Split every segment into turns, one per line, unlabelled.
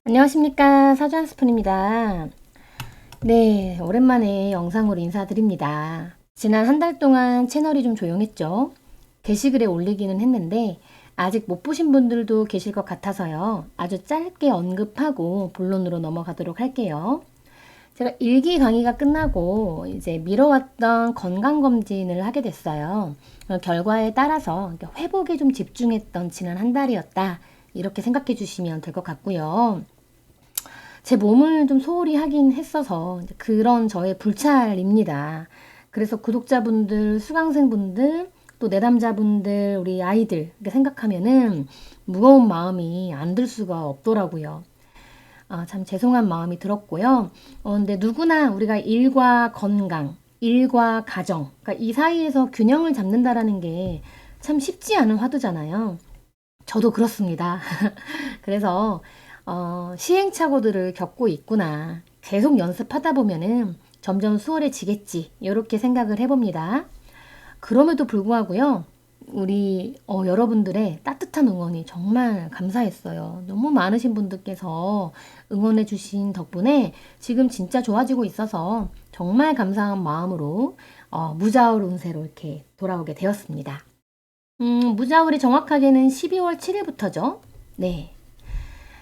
안녕하십니까, 사주한스푼입니다. 네, 오랜만에 영상으로 인사드립니다. 지난 한 달 동안 채널이 좀 조용했죠. 게시글에 올리기는 했는데 아직 못 보신 분들도 계실 것 같아서요. 아주 짧게 언급하고 본론으로 넘어가도록 할게요. 제가 일기 강의가 끝나고 이제 미뤄왔던 건강검진을 하게 됐어요. 결과에 따라서 회복에 좀 집중했던 지난 한 달이었다. 이렇게 생각해 주시면 될 것 같고요. 제 몸을 좀 소홀히 하긴 했어서 그런 저의 불찰입니다. 그래서 구독자분들, 수강생분들, 또 내담자분들, 우리 아이들 이렇게 생각하면은 무거운 마음이 안 들 수가 없더라고요. 참 죄송한 마음이 들었고요. 근데 누구나 우리가 일과 건강, 일과 가정, 그러니까 이 사이에서 균형을 잡는다라는 게 참 쉽지 않은 화두잖아요. 저도 그렇습니다. 그래서 시행착오들을 겪고 있구나. 계속 연습하다 보면은 점점 수월해지겠지. 이렇게 생각을 해봅니다. 그럼에도 불구하고요. 우리 여러분들의 따뜻한 응원이 정말 감사했어요. 너무 많으신 분들께서 응원해 주신 덕분에 지금 진짜 좋아지고 있어서 정말 감사한 마음으로 무자월 운세로 이렇게 돌아오게 되었습니다. 무자월이 정확하게는 12월 7일부터죠. 네.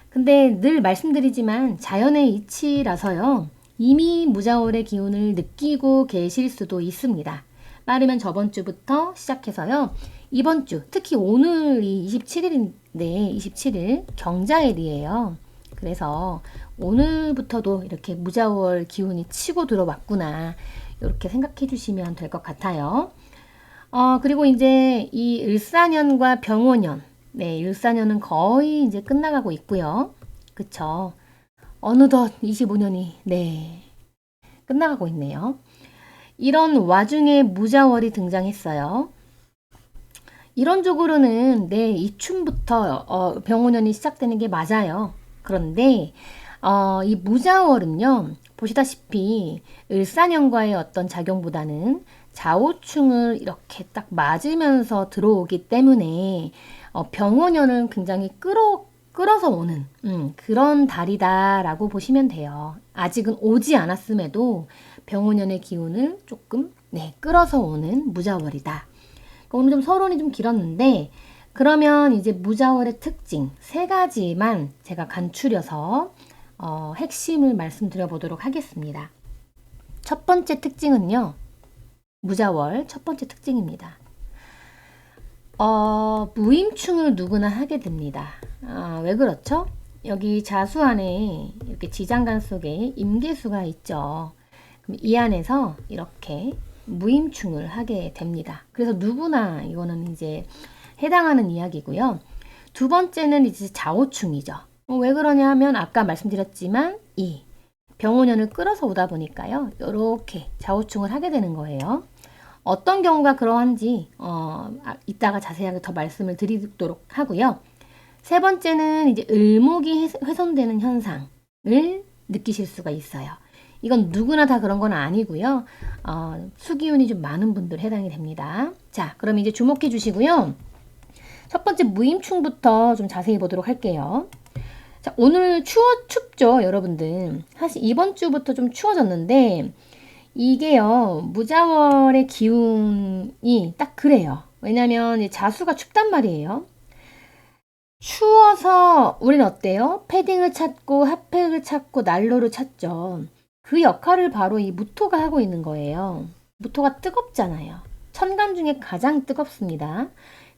근데 늘 말씀드리지만 자연의 이치라서요. 이미 무자월의 기운을 느끼고 계실 수도 있습니다. 빠르면 저번 주부터 시작해서요. 이번 주, 특히 오늘이 27일인데 27일 경자일이에요. 그래서 오늘부터도 이렇게 무자월 기운이 치고 들어왔구나. 이렇게 생각해 주시면 될 것 같아요. 그리고 이제 이 을사년과 병오년, 네, 을사년은 거의 이제 끝나가고 있고요. 그쵸? 어느덧 25년이, 네, 끝나가고 있네요. 이런 와중에 무자월이 등장했어요. 이론적으로는 네, 이춘부터 병오년이 시작되는 게 맞아요. 그런데 이 무자월은요, 보시다시피 을사년과의 어떤 작용보다는 좌우충을 이렇게 딱 맞으면서 들어오기 때문에 병오년을 굉장히 끌어서 오는 그런 달이다라고 보시면 돼요. 아직은 오지 않았음에도 병오년의 기운을 조금 끌어서 오는 무자월이다. 오늘 좀 서론이 좀 길었는데 그러면 이제 무자월의 특징 세 가지만 제가 간추려서 핵심을 말씀드려 보도록 하겠습니다. 첫 번째 특징은요. 무자월 첫 번째 특징입니다. 무임충을 누구나 하게 됩니다. 왜 그렇죠? 여기 자수 안에 이렇게 지장간 속에 임계수가 있죠. 그럼 이 안에서 이렇게 무임충을 하게 됩니다. 그래서 누구나 이거는 이제 해당하는 이야기고요. 두 번째는 이제 좌우충이죠. 왜 그러냐 하면 아까 말씀드렸지만 이 병오년을 끌어서 오다 보니까요. 이렇게 좌우충을 하게 되는 거예요. 어떤 경우가 그러한지 이따가 자세하게 더 말씀을 드리도록 하고요. 세 번째는 이제 을목이 훼손되는 현상을 느끼실 수가 있어요. 이건 누구나 다 그런 건 아니고요. 수기운이 좀 많은 분들 해당이 됩니다. 자, 그럼 이제 주목해 주시고요. 첫 번째 무임충부터 좀 자세히 보도록 할게요. 자, 오늘 춥죠, 여러분들. 사실 이번 주부터 좀 추워졌는데 이게요, 무자월의 기운이 딱 그래요. 왜냐면 자수가 춥단 말이에요. 추워서 우린 어때요? 패딩을 찾고 핫팩을 찾고 난로를 찾죠. 그 역할을 바로 이 무토가 하고 있는 거예요. 무토가 뜨겁잖아요. 천간 중에 가장 뜨겁습니다.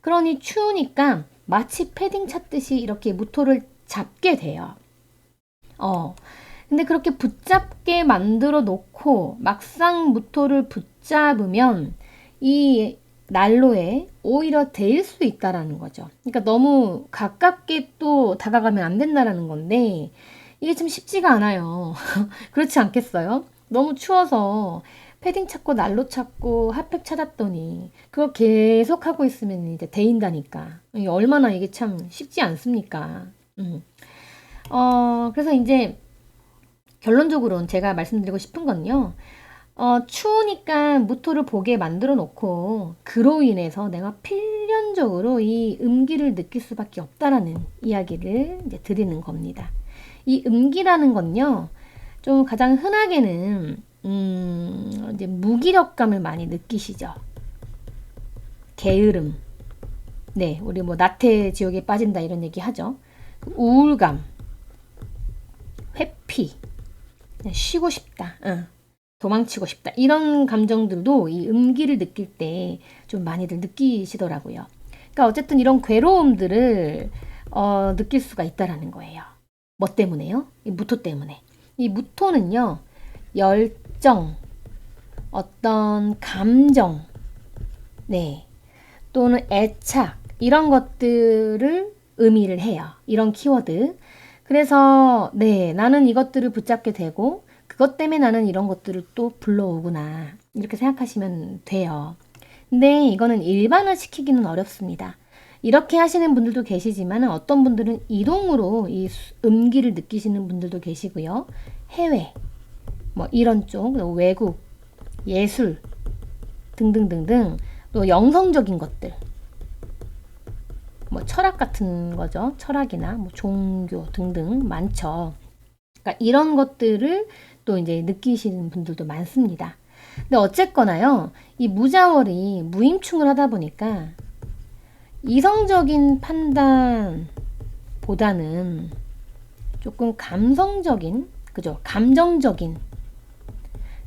그러니 추우니까 마치 패딩 찾듯이 이렇게 무토를 잡게 돼요. 근데 그렇게 붙잡게 만들어 놓고 막상 무토를 붙잡으면 이 난로에 오히려 데일 수 있다라는 거죠. 그러니까 너무 가깝게 또 다가가면 안 된다라는 건데 이게 참 쉽지가 않아요. 그렇지 않겠어요? 너무 추워서 패딩 찾고 난로 찾고 핫팩 찾았더니 그거 계속 하고 있으면 이제 데인다니까. 이게 얼마나 이게 참 쉽지 않습니까? 그래서 이제 결론적으로는 제가 말씀드리고 싶은 건요. 추우니까 무토를 보게 만들어 놓고 그로 인해서 내가 필연적으로 이 음기를 느낄 수밖에 없다라는 이야기를 이제 드리는 겁니다. 이 음기라는 건요, 좀 가장 흔하게는, 이제 무기력감을 많이 느끼시죠. 게으름. 네, 우리 뭐 나태 지옥에 빠진다 이런 얘기 하죠. 우울감, 회피, 쉬고 싶다, 도망치고 싶다. 이런 감정들도 이 음기를 느낄 때 좀 많이들 느끼시더라고요. 그러니까 어쨌든 이런 괴로움들을 느낄 수가 있다라는 거예요. 뭐 때문에요? 이 무토 때문에. 이 무토는요, 열정, 어떤 감정, 네, 또는 애착, 이런 것들을 의미를 해요. 이런 키워드. 그래서, 네, 나는 이것들을 붙잡게 되고, 그것 때문에 나는 이런 것들을 또 불러오구나. 이렇게 생각하시면 돼요. 근데 이거는 일반화 시키기는 어렵습니다. 이렇게 하시는 분들도 계시지만 어떤 분들은 이동으로 이 음기를 느끼시는 분들도 계시고요. 해외, 뭐 이런 쪽, 외국, 예술 등등등등, 또 영성적인 것들, 뭐 철학 같은 거죠. 철학이나 뭐 종교 등등 많죠. 그러니까 이런 것들을 또 이제 느끼시는 분들도 많습니다. 근데 어쨌거나요, 이 무자월이 무임충을 하다 보니까 이성적인 판단보다는 조금 감성적인, 그죠? 감정적인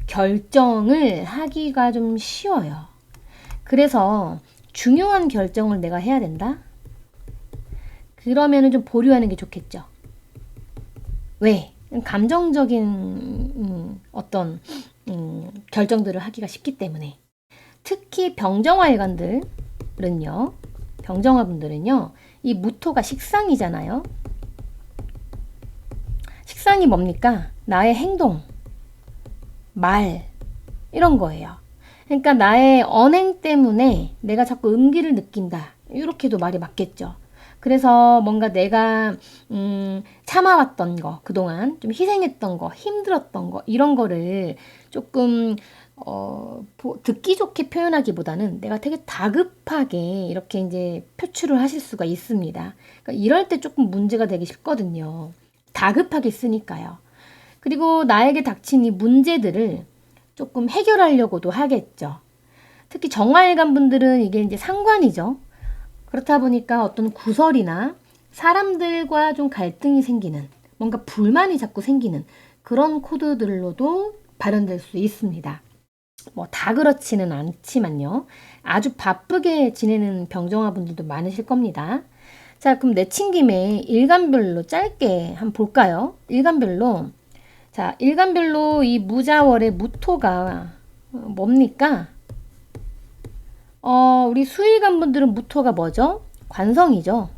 결정을 하기가 좀 쉬워요. 그래서 중요한 결정을 내가 해야 된다? 그러면은 좀 보류하는 게 좋겠죠. 왜? 감정적인 결정들을 하기가 쉽기 때문에. 특히 병정화 일간들은요, 병정화 분들은요, 이 무토가 식상이잖아요. 식상이 뭡니까? 나의 행동, 말, 이런 거예요. 그러니까 나의 언행 때문에 내가 자꾸 음기를 느낀다. 이렇게도 말이 맞겠죠. 그래서 뭔가 내가 참아왔던 거, 그동안 좀 희생했던 거, 힘들었던 거, 이런 거를 조금 듣기 좋게 표현하기보다는 내가 되게 다급하게 이렇게 이제 표출을 하실 수가 있습니다. 그러니까 이럴 때 조금 문제가 되기 쉽거든요. 다급하게 쓰니까요. 그리고 나에게 닥친 이 문제들을 조금 해결하려고도 하겠죠. 특히 정화일간 분들은 이게 이제 상관이죠. 그렇다 보니까 어떤 구설이나 사람들과 좀 갈등이 생기는, 뭔가 불만이 자꾸 생기는 그런 코드들로도 발현될 수 있습니다. 뭐 다 그렇지는 않지만요. 아주 바쁘게 지내는 병정화 분들도 많으실 겁니다. 자, 그럼 내친 김에 일간별로 짧게 한번 볼까요? 일간별로. 자, 일간별로 이 무자월의 무토가 뭡니까? 우리 수일간 분들은 무토가 뭐죠? 관성이죠.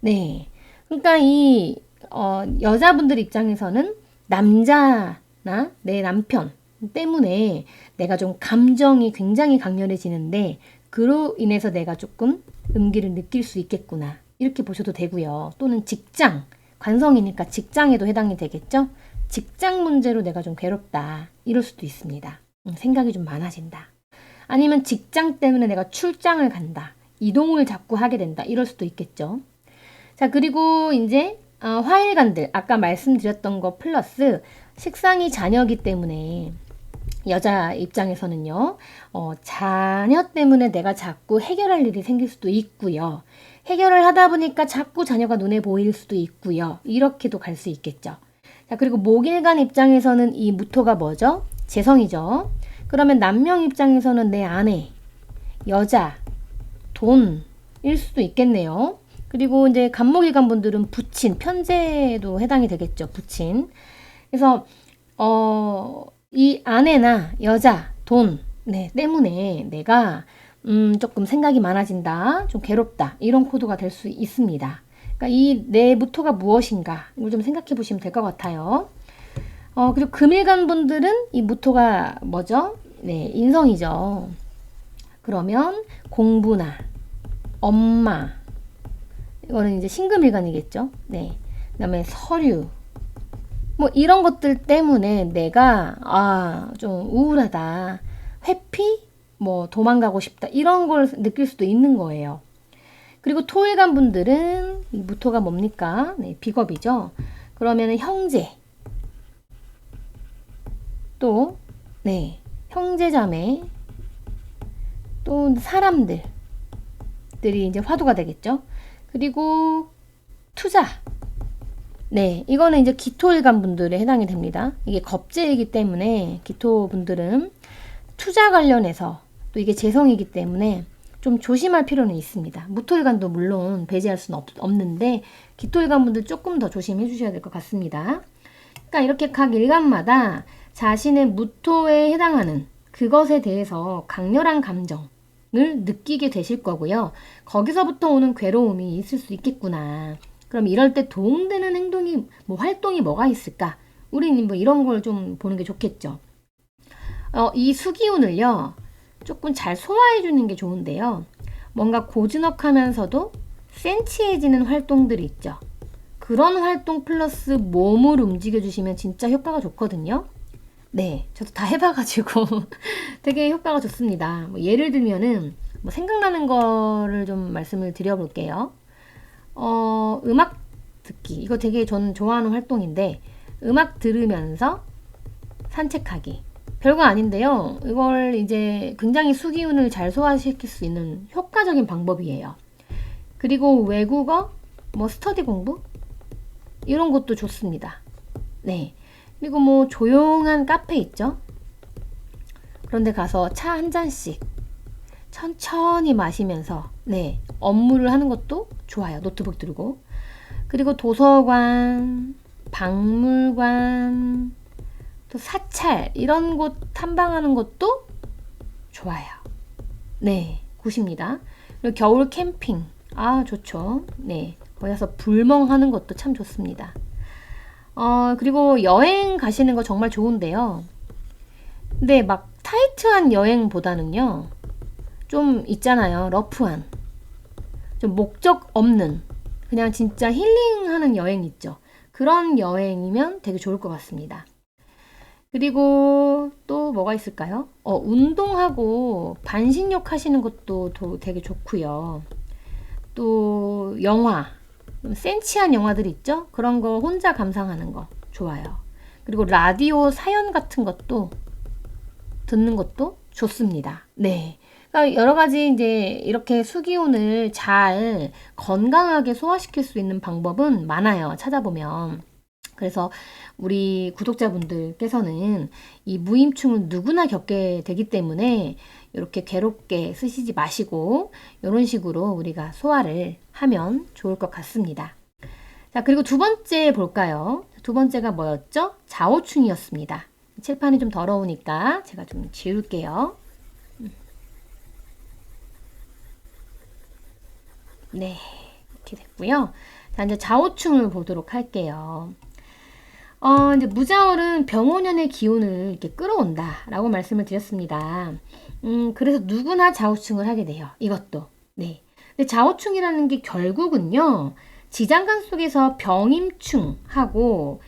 네. 그러니까 이 여자분들 입장에서는 남자나 내 남편 때문에 내가 좀 감정이 굉장히 강렬해지는데 그로 인해서 내가 조금 음기를 느낄 수 있겠구나. 이렇게 보셔도 되고요. 또는 직장, 관성이니까 직장에도 해당이 되겠죠? 직장 문제로 내가 좀 괴롭다. 이럴 수도 있습니다. 생각이 좀 많아진다. 아니면 직장 때문에 내가 출장을 간다. 이동을 자꾸 하게 된다. 이럴 수도 있겠죠. 자, 그리고 이제 화일간들, 아까 말씀드렸던 거 플러스 식상이 자녀이기 때문에 여자 입장에서는요, 자녀 때문에 내가 자꾸 해결할 일이 생길 수도 있고요. 해결을 하다 보니까 자꾸 자녀가 눈에 보일 수도 있고요. 이렇게도 갈 수 있겠죠. 자, 그리고 목일간 입장에서는 이 무토가 뭐죠? 재성이죠. 그러면 남명 입장에서는 내 아내, 여자, 돈일 수도 있겠네요. 그리고 이제 간목일간 분들은 부친, 편재도 해당이 되겠죠. 부친. 그래서 이 아내나 여자, 돈, 네, 때문에 내가 조금 생각이 많아진다, 좀 괴롭다, 이런 코드가 될 수 있습니다. 그러니까 이 내 무토가 무엇인가 이걸 좀 생각해 보시면 될 것 같아요. 그리고 금일간 분들은 이 무토가 뭐죠? 네, 인성이죠. 그러면 공부나 엄마, 이거는 이제 신금일간이겠죠. 네. 그다음에 서류, 뭐 이런 것들 때문에 내가 좀 우울하다, 회피, 뭐 도망가고 싶다 이런 걸 느낄 수도 있는 거예요. 그리고 토일간 분들은 이 무토가 뭡니까? 네, 비겁이죠. 그러면은 형제. 또, 네, 형제자매. 또 사람들이 이제 화두가 되겠죠. 그리고 투자. 네, 이거는 이제 기토일간 분들에 해당이 됩니다. 이게 겁재이기 때문에 기토분들은 투자 관련해서 또 이게 재성이기 때문에 좀 조심할 필요는 있습니다. 무토일간도 물론 배제할 수는 없는데 기토일간 분들 조금 더 조심해 주셔야 될 것 같습니다. 그러니까 이렇게 각 일간마다 자신의 무토에 해당하는 그것에 대해서 강렬한 감정을 느끼게 되실 거고요. 거기서부터 오는 괴로움이 있을 수 있겠구나. 그럼 이럴 때 도움되는 행동이 활동이 뭐가 있을까? 우리는 뭐 이런 걸 좀 보는 게 좋겠죠. 이 수기운을요, 조금 잘 소화해 주는 게 좋은데요. 뭔가 고즈넉하면서도 센치해지는 활동들이 있죠. 그런 활동 플러스 몸을 움직여 주시면 진짜 효과가 좋거든요. 네, 저도 다 해봐가지고 되게 효과가 좋습니다. 뭐 예를 들면은 뭐 생각나는 거를 좀 말씀을 드려볼게요. 음악 듣기. 이거 되게 저는 좋아하는 활동인데, 음악 들으면서 산책하기. 별거 아닌데요. 이걸 이제 굉장히 수기운을 잘 소화시킬 수 있는 효과적인 방법이에요. 그리고 외국어, 뭐 스터디 공부? 이런 것도 좋습니다. 네. 그리고 뭐 조용한 카페 있죠? 그런데 가서 차 한 잔씩 천천히 마시면서, 네, 업무를 하는 것도 좋아요. 노트북 들고. 그리고 도서관, 박물관, 또 사찰, 이런 곳 탐방하는 것도 좋아요. 네, 굿입니다. 그리고 겨울 캠핑, 좋죠. 네, 거기 가서 불멍하는 것도 참 좋습니다. 그리고 여행 가시는 거 정말 좋은데요. 근데 막 타이트한 여행보다는요, 좀 있잖아요. 러프한. 좀 목적 없는. 그냥 진짜 힐링하는 여행 있죠. 그런 여행이면 되게 좋을 것 같습니다. 그리고 또 뭐가 있을까요? 운동하고 반신욕 하시는 것도 되게 좋고요. 또 영화. 센치한 영화들 있죠? 그런 거 혼자 감상하는 거 좋아요. 그리고 라디오 사연 같은 것도 듣는 것도 좋습니다. 네. 그러니까 여러 가지 이제 이렇게 수기운을 잘 건강하게 소화시킬 수 있는 방법은 많아요. 찾아보면. 그래서 우리 구독자분들께서는 이 무임충을 누구나 겪게 되기 때문에 이렇게 괴롭게 쓰시지 마시고 이런 식으로 우리가 소화를 하면 좋을 것 같습니다. 자, 그리고 두 번째 볼까요? 두 번째가 뭐였죠? 자오충이었습니다. 칠판이 좀 더러우니까 제가 좀 지울게요. 네, 이렇게 됐고요. 자, 이제 자오충을 보도록 할게요. 이제 무자월은 병오년의 기운을 이렇게 끌어온다 라고 말씀을 드렸습니다. 그래서 누구나 자오충을 하게 돼요. 이것도. 네. 근데 자오충이라는 게 결국은요, 지장간 속에서 병임충하고,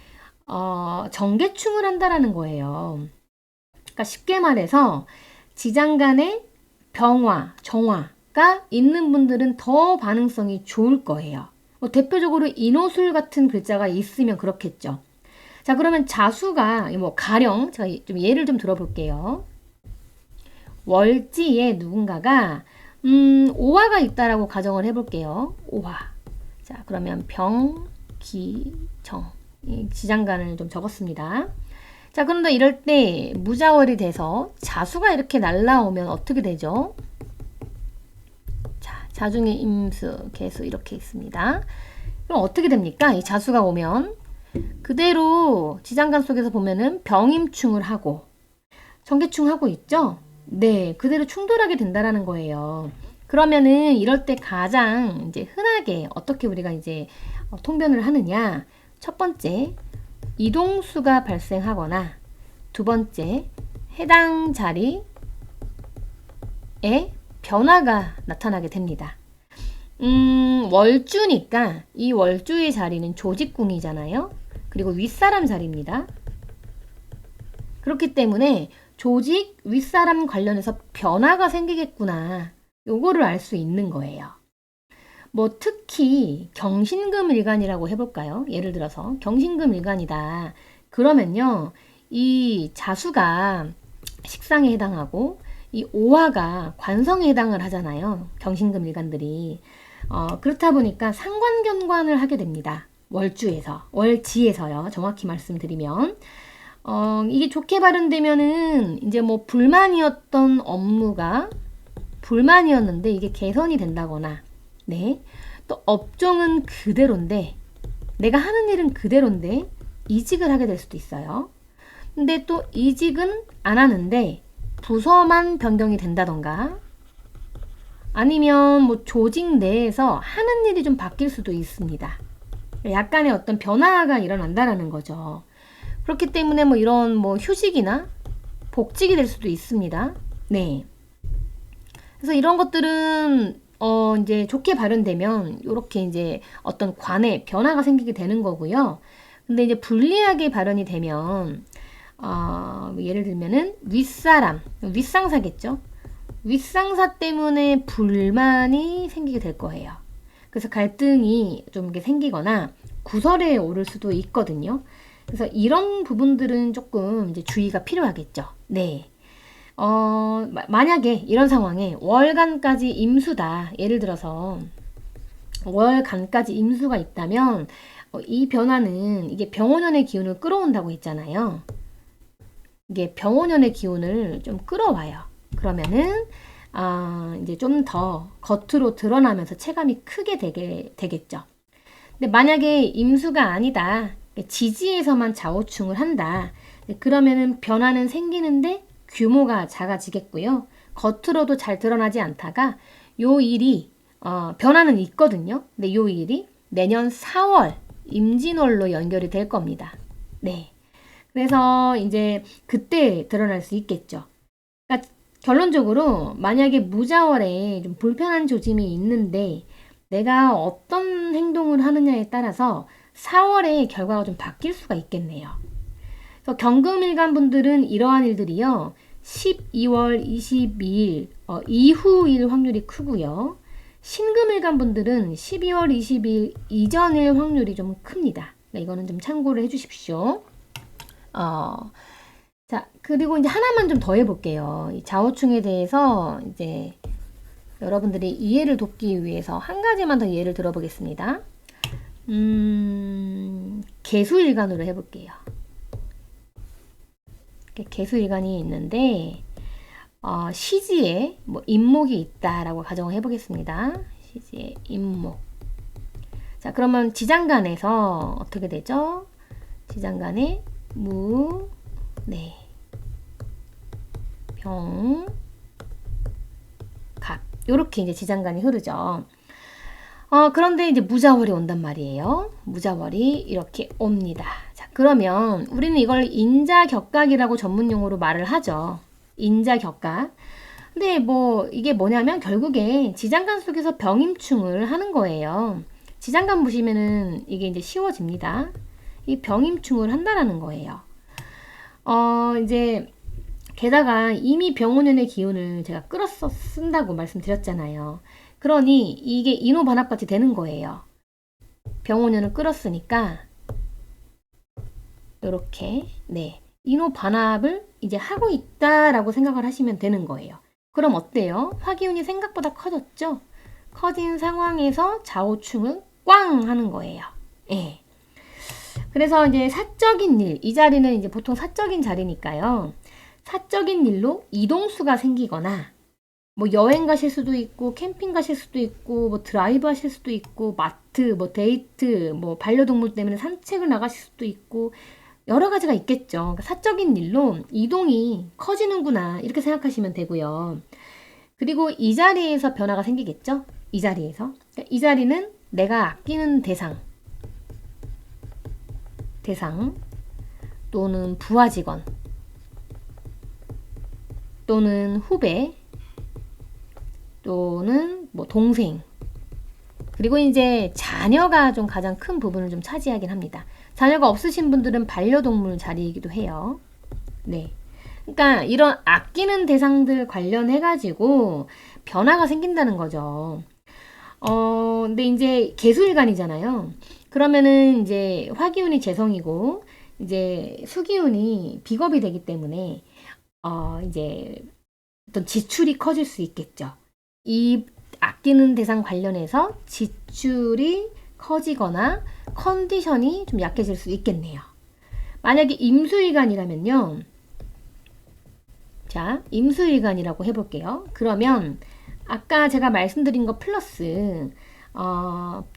정계충을 한다라는 거예요. 그러니까 쉽게 말해서 지장간에 병화, 정화가 있는 분들은 더 반응성이 좋을 거예요. 대표적으로 인호술 같은 글자가 있으면 그렇겠죠. 자, 그러면 자수가 가령 제가 좀 예를 좀 들어볼게요. 월지에 누군가가 오화가 있다라고 가정을 해볼게요. 오화. 자, 그러면 병, 기, 정. 지장간을 좀 적었습니다. 자, 그런데 이럴 때 무자월이 돼서 자수가 이렇게 날라오면 어떻게 되죠? 자, 자중에 임수, 개수 이렇게 있습니다. 그럼 어떻게 됩니까? 이 자수가 오면 그대로 지장간 속에서 보면은 병임충을 하고 정계충 하고 있죠? 네, 그대로 충돌하게 된다라는 거예요. 그러면은 이럴 때 가장 이제 흔하게 어떻게 우리가 이제 통변을 하느냐? 첫 번째, 이동수가 발생하거나 두 번째, 해당 자리에 변화가 나타나게 됩니다. 월주니까 이 월주의 자리는 조직궁이잖아요. 그리고 윗사람 자리입니다. 그렇기 때문에 조직, 윗사람 관련해서 변화가 생기겠구나. 요거를 알 수 있는 거예요. 뭐 특히 경신금일간이라고 해볼까요? 예를 들어서 경신금일간이다. 그러면요, 이 자수가 식상에 해당하고 이 오화가 관성에 해당을 하잖아요. 경신금일간들이. 그렇다 보니까 상관견관을 하게 됩니다. 월지에서요. 정확히 말씀드리면. 이게 좋게 발현되면은 이제 뭐 불만이었던 업무가 불만이었는데 이게 개선이 된다거나, 네. 또 업종은 그대로인데, 내가 하는 일은 그대로인데 이직을 하게 될 수도 있어요. 근데 또 이직은 안 하는데 부서만 변경이 된다던가, 아니면 뭐 조직 내에서 하는 일이 좀 바뀔 수도 있습니다. 약간의 어떤 변화가 일어난다라는 거죠. 그렇기 때문에 뭐 이런 뭐 휴직이나 복직이 될 수도 있습니다. 네. 그래서 이런 것들은 이제 좋게 발현되면 이렇게 이제 어떤 관에 변화가 생기게 되는 거고요. 근데 이제 불리하게 발현이 되면 예를 들면은 윗사람, 윗상사겠죠. 윗상사 때문에 불만이 생기게 될 거예요. 그래서 갈등이 좀 이렇게 생기거나 구설에 오를 수도 있거든요. 그래서 이런 부분들은 조금 이제 주의가 필요하겠죠. 네. 만약에 이런 상황에 월간까지 임수다. 예를 들어서 월간까지 임수가 있다면 이 변화는 이게 병원연의 기운을 끌어온다고 했잖아요. 이게 병원연의 기운을 좀 끌어와요. 그러면은 이제 좀 더 겉으로 드러나면서 체감이 크게 되겠죠. 근데 만약에 임수가 아니다. 지지에서만 좌우충을 한다. 그러면은 변화는 생기는데 규모가 작아지겠고요. 겉으로도 잘 드러나지 않다가 요 일이 변화는 있거든요. 근데 요 일이 내년 4월 임진월로 연결이 될 겁니다. 네. 그래서 이제 그때 드러날 수 있겠죠. 그러니까 결론적으로 만약에 무자월에 좀 불편한 조짐이 있는데 내가 어떤 행동을 하느냐에 따라서 4월에 결과가 좀 바뀔 수가 있겠네요. 그래서 경금일간 분들은 이러한 일들이요. 12월 22일 이후일 확률이 크고요. 신금일간 분들은 12월 20일 이전일 확률이 좀 큽니다. 이거는 좀 참고를 해주십시오. 자, 그리고 이제 하나만 좀 더 해볼게요. 이 좌우충에 대해서 이제 여러분들이 이해를 돕기 위해서 한 가지만 더 예를 들어보겠습니다. 개수일간으로 해볼게요. 개수일간이 있는데 시지에 뭐 임목이 있다라고 가정을 해보겠습니다. 시지에 임목. 자, 그러면 지장간에서 어떻게 되죠? 지장간에 네. 병, 갑. 요렇게 이제 지장간이 흐르죠. 그런데 이제 무자월이 온단 말이에요. 무자월이 이렇게 옵니다. 자, 그러면 우리는 이걸 인자격각이라고 전문용어로 말을 하죠. 인자격각. 근데 뭐 이게 뭐냐면 결국에 지장간 속에서 병임충을 하는 거예요. 지장간 보시면은 이게 이제 쉬워집니다. 이 병임충을 한다라는 거예요. 이제 게다가 이미 병원연의 기운을 제가 끌어서 쓴다고 말씀드렸잖아요. 그러니 이게 인호반합같이 되는 거예요. 병원연을 끌었으니까 이렇게 네 인호반합을 이제 하고 있다라고 생각을 하시면 되는 거예요. 그럼 어때요? 화기운이 생각보다 커졌죠? 커진 상황에서 좌우충을 꽝 하는 거예요. 예. 그래서 이제 사적인 일, 이 자리는 이제 보통 사적인 자리니까요. 사적인 일로 이동수가 생기거나 뭐 여행 가실 수도 있고 캠핑 가실 수도 있고 뭐 드라이브 하실 수도 있고 마트 뭐 데이트 뭐 반려동물 때문에 산책을 나가실 수도 있고 여러 가지가 있겠죠. 그러니까 사적인 일로 이동이 커지는구나 이렇게 생각하시면 되고요. 그리고 이 자리에서 변화가 생기겠죠. 이 자리에서 그러니까 이 자리는 내가 아끼는 대상 또는 부하 직원 또는 후배 또는 뭐 동생 그리고 이제 자녀가 좀 가장 큰 부분을 좀 차지하긴 합니다. 자녀가 없으신 분들은 반려동물 자리이기도 해요. 네. 그러니까 이런 아끼는 대상들 관련해 가지고 변화가 생긴다는 거죠. 근데 이제 개수일간이잖아요. 그러면은 이제 화기운이 재성이고 이제 수기운이 비겁이 되기 때문에 이제 어떤 지출이 커질 수 있겠죠. 이 아끼는 대상 관련해서 지출이 커지거나 컨디션이 좀 약해질 수 있겠네요. 만약에 임수일간이라면요. 자, 임수일간이라고 해볼게요. 그러면 아까 제가 말씀드린 거 플러스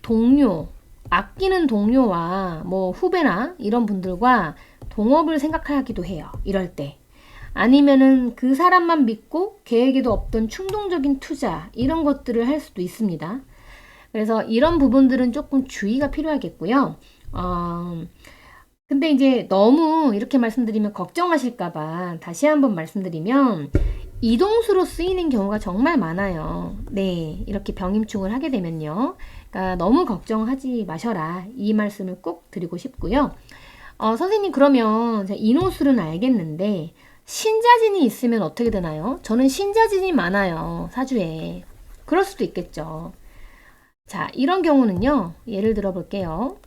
동료, 아끼는 동료와 뭐 후배나 이런 분들과 동업을 생각하기도 해요. 이럴 때. 아니면은 그 사람만 믿고 계획에도 없던 충동적인 투자 이런 것들을 할 수도 있습니다. 그래서 이런 부분들은 조금 주의가 필요하겠고요. 근데 이제 너무 이렇게 말씀드리면 걱정하실까봐 다시 한번 말씀드리면 이동수로 쓰이는 경우가 정말 많아요. 네, 이렇게 병임충을 하게 되면요. 그러니까 너무 걱정하지 마셔라. 이 말씀을 꼭 드리고 싶고요. 선생님 그러면 인호술은 알겠는데 신자진이 있으면 어떻게 되나요? 저는 신자진이 많아요. 사주에. 그럴 수도 있겠죠. 자, 이런 경우는요. 예를 들어 볼게요.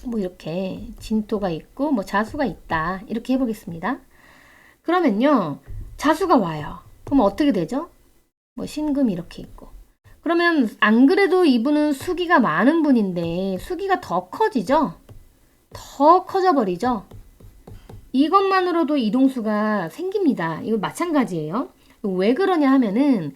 뭐 이렇게 진토가 있고 뭐 자수가 있다. 이렇게 해보겠습니다. 그러면요. 자수가 와요. 그럼 어떻게 되죠? 뭐 신금이 이렇게 있고. 그러면 안 그래도 이분은 수기가 많은 분인데 수기가 더 커지죠? 더 커져버리죠? 이것만으로도 이동수가 생깁니다. 이거 마찬가지예요. 왜 그러냐 하면은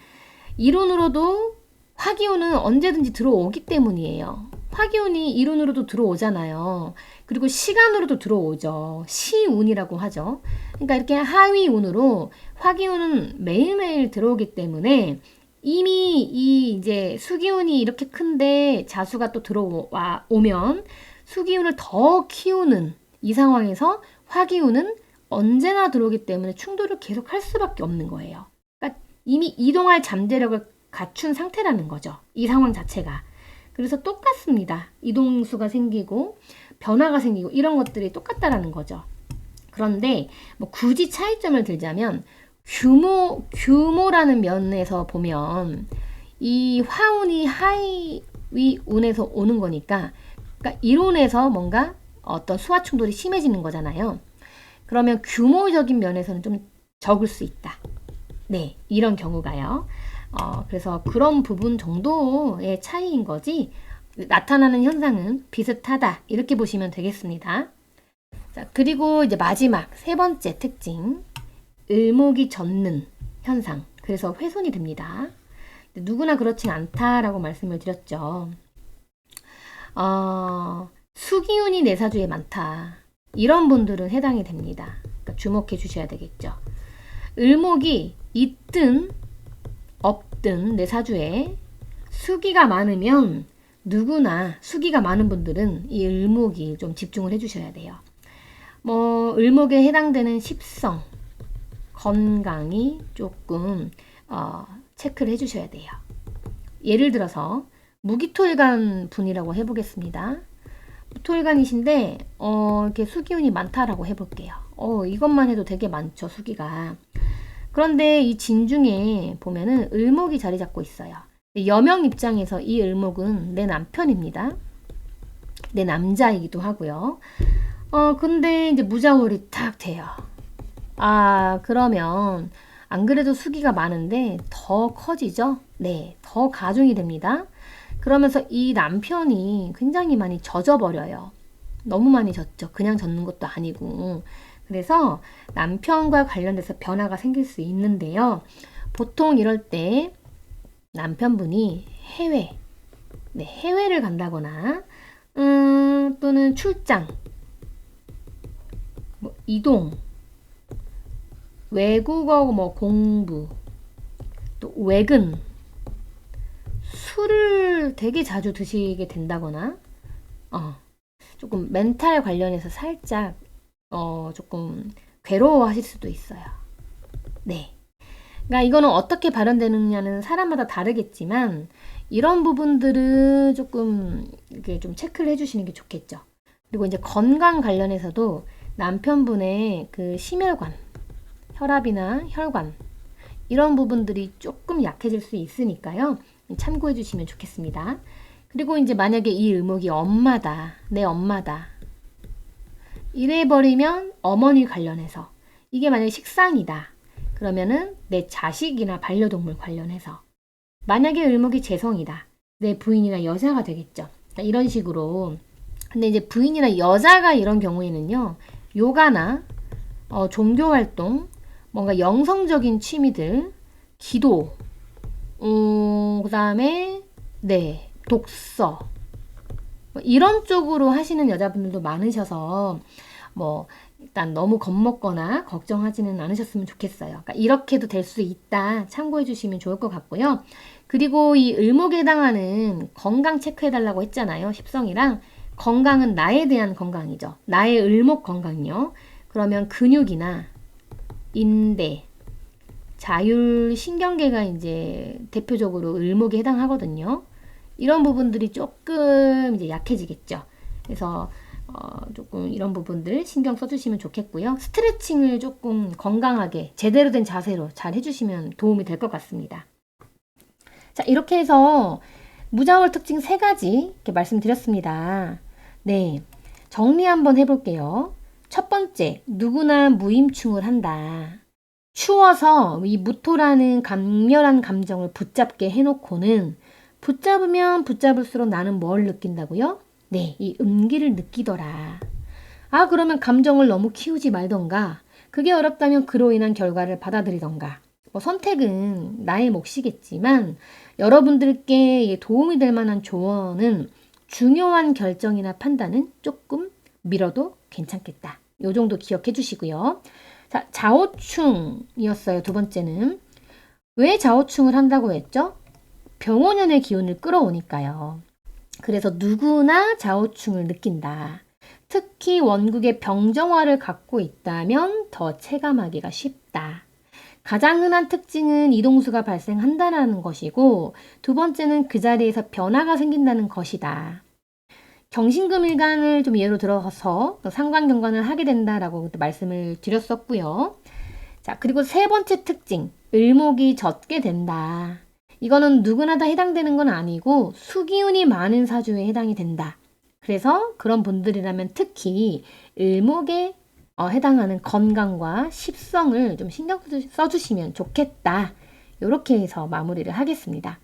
이론으로도 화기운은 언제든지 들어오기 때문이에요. 화기운이 이론으로도 들어오잖아요. 그리고 시간으로도 들어오죠. 시운이라고 하죠. 그러니까 이렇게 하위운으로 화기운은 매일매일 들어오기 때문에 이미 이 이제 수기운이 이렇게 큰데 자수가 또 들어오면 수기운을 더 키우는 이 상황에서 화기운은 언제나 들어오기 때문에 충돌을 계속 할 수밖에 없는 거예요. 그러니까 이미 이동할 잠재력을 갖춘 상태라는 거죠. 이 상황 자체가. 그래서 똑같습니다. 이동수가 생기고 변화가 생기고 이런 것들이 똑같다라는 거죠. 그런데 뭐 굳이 차이점을 들자면 규모라는 면에서 보면 이 화운이 하위운에서 오는 거니까 그러니까 이론에서 뭔가 어떤 수화 충돌이 심해지는 거잖아요. 그러면 규모적인 면에서는 좀 적을 수 있다. 네, 이런 경우가요. 그래서 그런 부분 정도의 차이인 거지 나타나는 현상은 비슷하다. 이렇게 보시면 되겠습니다. 자, 그리고 이제 마지막 세 번째 특징. 을목이 젖는 현상. 그래서 훼손이 됩니다. 누구나 그렇진 않다라고 말씀을 드렸죠. 수기운이 내 사주에 많다. 이런 분들은 해당이 됩니다. 그러니까 주목해 주셔야 되겠죠. 을목이 있든 없든 내 사주에 수기가 많으면 누구나 수기가 많은 분들은 이 을목이 좀 집중을 해 주셔야 돼요. 뭐 을목에 해당되는 십성, 건강이 조금 체크를 해 주셔야 돼요. 예를 들어서 무기토일간 분이라고 해보겠습니다. 무토일간이신데 이렇게 수기운이 많다라고 해볼게요. 이것만 해도 되게 많죠, 수기가. 그런데 이 진중에 보면은 을목이 자리 잡고 있어요. 여명 입장에서 이 을목은 내 남편입니다. 내 남자이기도 하고요. 근데 이제 무자월이 탁 돼요. 그러면 안 그래도 수기가 많은데 더 커지죠? 네, 더 가중이 됩니다. 그러면서 이 남편이 굉장히 많이 젖어버려요. 너무 많이 젖죠. 그냥 젖는 것도 아니고. 그래서 남편과 관련돼서 변화가 생길 수 있는데요. 보통 이럴 때 남편분이 해외를 간다거나 또는 출장, 뭐 이동, 외국어 뭐 공부, 또 외근, 술을 되게 자주 드시게 된다거나 조금 멘탈 관련해서 살짝 조금 괴로워하실 수도 있어요. 네. 그러니까 이거는 어떻게 발현되느냐는 사람마다 다르겠지만 이런 부분들은 조금 이렇게 좀 체크를 해주시는 게 좋겠죠. 그리고 이제 건강 관련해서도 남편분의 그 심혈관, 혈압이나 혈관 이런 부분들이 조금 약해질 수 있으니까요. 참고해 주시면 좋겠습니다. 그리고 이제 만약에 이 을목이 엄마다, 내 엄마다. 이래버리면 어머니 관련해서. 이게 만약에 식상이다. 그러면은 내 자식이나 반려동물 관련해서. 만약에 을목이 재성이다. 내 부인이나 여자가 되겠죠. 이런 식으로. 근데 이제 부인이나 여자가 이런 경우에는요. 요가나 종교활동, 뭔가 영성적인 취미들, 기도, 그 다음에 네, 독서 이런 쪽으로 하시는 여자분들도 많으셔서 뭐 일단 너무 겁먹거나 걱정하지는 않으셨으면 좋겠어요. 그러니까 이렇게도 될 수 있다 참고해 주시면 좋을 것 같고요. 그리고 이 을목에 해당하는 건강 체크해 달라고 했잖아요. 십성이랑 건강은 나에 대한 건강이죠. 나의 을목 건강이요. 그러면 근육이나 인대, 자율 신경계가 이제 대표적으로 을목에 해당하거든요. 이런 부분들이 조금 이제 약해지겠죠. 그래서 조금 이런 부분들 신경 써주시면 좋겠고요. 스트레칭을 조금 건강하게 제대로 된 자세로 잘 해주시면 도움이 될 것 같습니다. 자, 이렇게 해서 무자월 특징 3가지 이렇게 말씀드렸습니다. 네, 정리 한번 해볼게요. 첫 번째, 누구나 무임충을 한다. 추워서 이 무토라는 강렬한 감정을 붙잡게 해놓고는 붙잡으면 붙잡을수록 나는 뭘 느낀다고요? 네, 이 음기를 느끼더라. 아, 그러면 감정을 너무 키우지 말던가, 그게 어렵다면 그로 인한 결과를 받아들이던가. 뭐 선택은 나의 몫이겠지만 여러분들께 도움이 될 만한 조언은 중요한 결정이나 판단은 조금 미뤄도 괜찮겠다. 요 정도 기억해 주시고요. 자, 자오충이었어요. 두 번째는. 왜 자오충을 한다고 했죠? 병원연의 기운을 끌어오니까요. 그래서 누구나 자오충을 느낀다. 특히 원국의 병정화를 갖고 있다면 더 체감하기가 쉽다. 가장 흔한 특징은 이동수가 발생한다는 것이고, 두 번째는 그 자리에서 변화가 생긴다는 것이다. 경신금일간을 좀 예로 들어서 상관경관을 하게 된다라고 말씀을 드렸었고요. 자, 그리고 세 번째 특징, 을목이 젖게 된다. 이거는 누구나 다 해당되는 건 아니고 수기운이 많은 사주에 해당이 된다. 그래서 그런 분들이라면 특히 을목에 해당하는 건강과 십성을 좀 신경 써주시면 좋겠다. 이렇게 해서 마무리를 하겠습니다.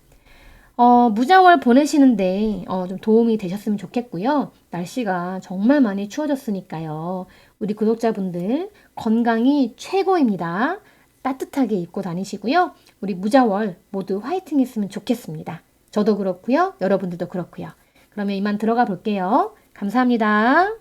무자월 보내시는데 좀 도움이 되셨으면 좋겠고요. 날씨가 정말 많이 추워졌으니까요. 우리 구독자분들 건강이 최고입니다. 따뜻하게 입고 다니시고요. 우리 무자월 모두 화이팅 했으면 좋겠습니다. 저도 그렇고요. 여러분들도 그렇고요. 그러면 이만 들어가 볼게요. 감사합니다.